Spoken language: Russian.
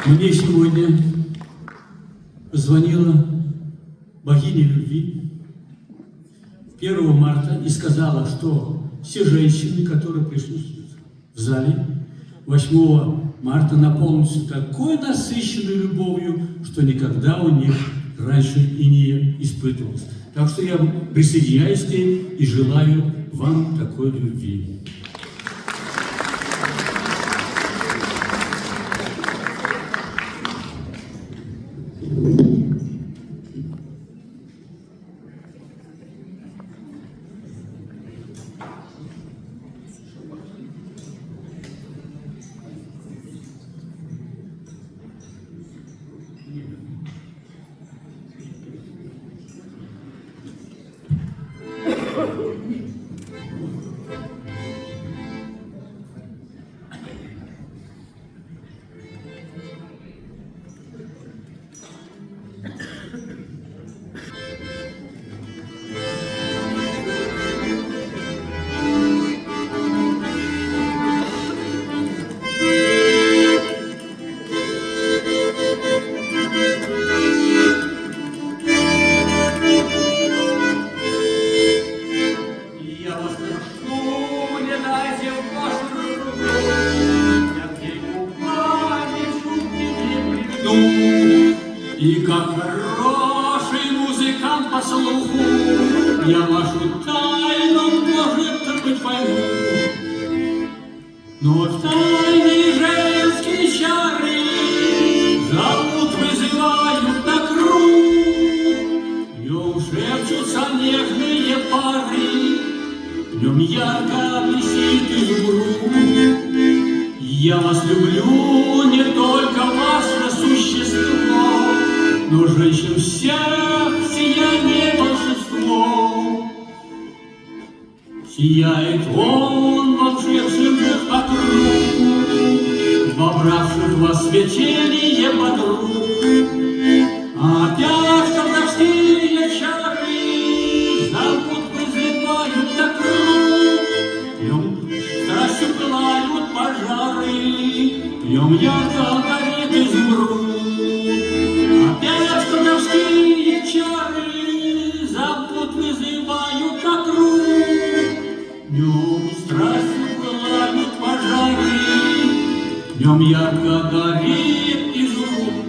Мне сегодня позвонила богиня любви 1 марта и сказала, что все женщины, которые присутствуют в зале 8 марта, наполнятся такой насыщенной любовью, что никогда у них раньше и не испытывалось. Так что я присоединяюсь к ней и желаю вам такой любви. И как хороший музыкант по слуху, я вашу тайну, может быть, пойму. Но в тайне женские чары зовут, вызывают на круг. В нем шепчутся нежные пары, в нем ярко блестит изумруд. Я вас люблю, не только ваше существо, но женщин всех сияние волшебство. Сияет он волшебным вокруг, вобравших во свечение подруг. Опять колдовские чары зовут, вызывают на круг. В нем страстью пылают пожары, в нем ярко горит изумруд. Опять колдовские чары зовут, вызывают на круг. В нем страстью пылают пожары, в нем ярко горит изумруд.